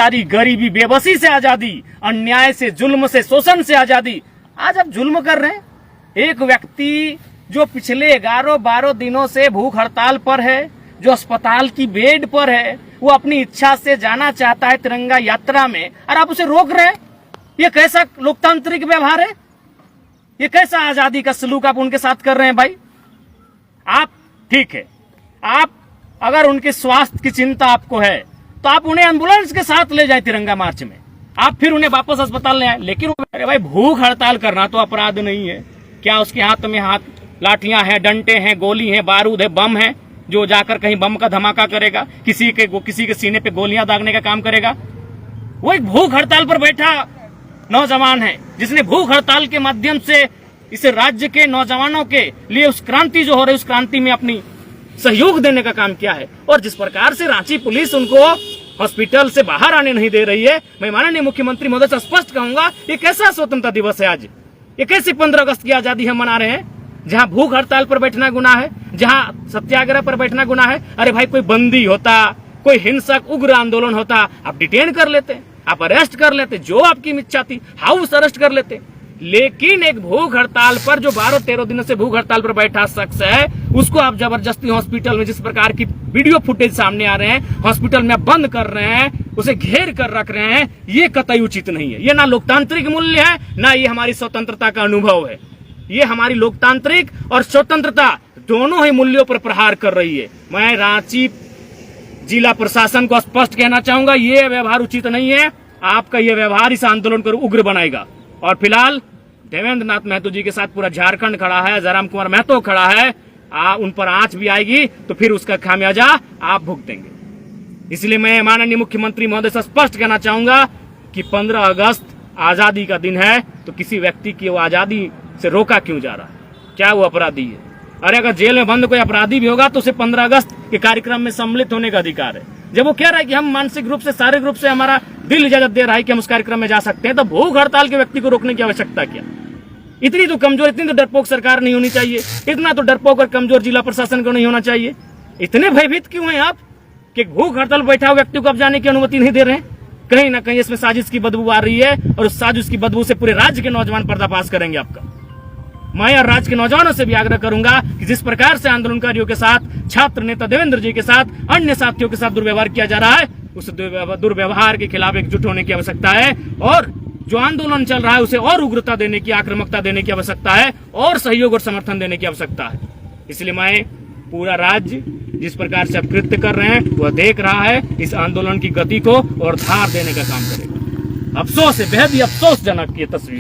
बेरोजगारी, गरीबी, बेबसी से आजादी, अन्याय से, जुल्म से, शोषण से आजादी। आज आप जुल्म कर रहे हैं। एक व्यक्ति जो पिछले 11-12 दिनों से भूख हड़ताल पर है, जो अस्पताल की बेड पर है, वो अपनी इच्छा से जाना चाहता है तिरंगा यात्रा में, और आप उसे रोक रहे हैं। ये कैसा लोकतांत्रिक व्यवहार है? ये कैसा आजादी का सलूक आप उनके साथ कर रहे हैं? भाई आप ठीक है, आप अगर उनके स्वास्थ्य की चिंता आपको है तो आप उन्हें एम्बुलेंस के साथ ले जाए तिरंगा मार्च में, आप फिर उन्हें वापस अस्पताल ले आए। लेकिन अरे भाई, भूख हड़ताल करना तो अपराध नहीं है क्या? उसके हाथ में लाठियां हैं, डंडे हैं, गोली है, बारूद है, बम है, जो जाकर कहीं बम का धमाका करेगा, किसी के सीने पे गोलियां दागने का काम करेगा। वो एक भूख हड़ताल पर बैठा नौजवान है जिसने भूख हड़ताल के माध्यम से इस राज्य के नौजवानों के लिए उस क्रांति जो हो रही, उस क्रांति में अपनी सहयोग देने का काम किया है। और जिस प्रकार से रांची पुलिस उनको हॉस्पिटल से बाहर आने नहीं दे रही है, मैं माननीय मुख्यमंत्री महोदय से स्पष्ट कहूंगा, ये कैसा स्वतंत्रता दिवस है आज? ये कैसी 15 अगस्त की आजादी हम मना रहे हैं, जहां भूख हड़ताल पर बैठना गुनाह है, जहां सत्याग्रह पर बैठना गुनाह है? अरे भाई, कोई बंदी होता, कोई हिंसक उग्र आंदोलन होता, आप डिटेन कर लेते, आप अरेस्ट कर लेते, जो आपकी इच्छा थी हाउस अरेस्ट कर लेते। लेकिन एक भूख हड़ताल पर, जो 12-13 दिनों से भूख हड़ताल पर बैठा शख्स है, उसको आप जबरदस्ती हॉस्पिटल में, जिस प्रकार की वीडियो फुटेज सामने आ रहे हैं, हॉस्पिटल में बंद कर रहे हैं, उसे घेर कर रख रहे हैं, ये कतई उचित नहीं है। ये ना लोकतांत्रिक मूल्य है, ना ये हमारी स्वतंत्रता का अनुभव है। ये हमारी लोकतांत्रिक और स्वतंत्रता दोनों ही मूल्यों पर प्रहार कर रही है। मैं रांची जिला प्रशासन को स्पष्ट कहना चाहूंगा, ये व्यवहार उचित नहीं है। आपका ये व्यवहार इस आंदोलन को उग्र बनाएगा। और फिलहाल देवेंद्र नाथ महतो जी के साथ पूरा झारखंड खड़ा है, जयराम कुमार महतो खड़ा है। उन पर आंच भी आएगी तो फिर उसका खामियाजा आप भुगतेंगे। इसलिए मैं माननीय मुख्यमंत्री महोदय से स्पष्ट कहना चाहूंगा कि 15 अगस्त आजादी का दिन है, तो किसी व्यक्ति की वो आजादी से रोका क्यों जा रहा है? क्या वो अपराधी है? अरे अगर जेल में बंद कोई अपराधी भी होगा तो उसे 15 अगस्त के कार्यक्रम में सम्मिलित होने का अधिकार है। जब वो कह रहा है कि हम मानसिक रूप से, शारीरिक रूप से हमारा दिल इजाजत दे रहा है कि हम उस कार्यक्रम में जा सकते हैं, तो भूख हड़ताल के व्यक्ति को रोकने की आवश्यकता क्या? इतनी तो कमजोर, इतनी तो डरपोक सरकार नहीं होनी चाहिए, इतना तो डरपोक और कमजोर जिला प्रशासन को नहीं होना चाहिए। इतने भयभीत क्यों हैं आप कि भूख हड़ताल बैठा हुआ व्यक्ति को अब जाने की अनुमति नहीं दे रहे हैं? कहीं ना कहीं इसमें साजिश की बदबू आ रही है, और उस साजिश की बदबू से पूरे राज्य के नौजवान पर्दाफाश करेंगे आपका। मैं और राज्य के नौजवानों से भी आग्रह करूंगा कि जिस प्रकार से आंदोलनकारियों के साथ, छात्र नेता देवेंद्र जी के साथ, अन्य साथियों के साथ दुर्व्यवहार किया जा रहा है, उस दुर्व्यवहार के खिलाफ एकजुट होने की आवश्यकता है। और जो आंदोलन चल रहा है उसे और उग्रता देने की, आक्रामकता देने की आवश्यकता है, और सहयोग और समर्थन देने की आवश्यकता है। इसलिए मैं पूरा राज्य जिस प्रकार से अब कृत्य कर रहे हैं वह देख रहा है, इस आंदोलन की गति को और धार देने का काम करेगा। अफसोस है, बेहद ही अफसोसजनक ये तस्वीर।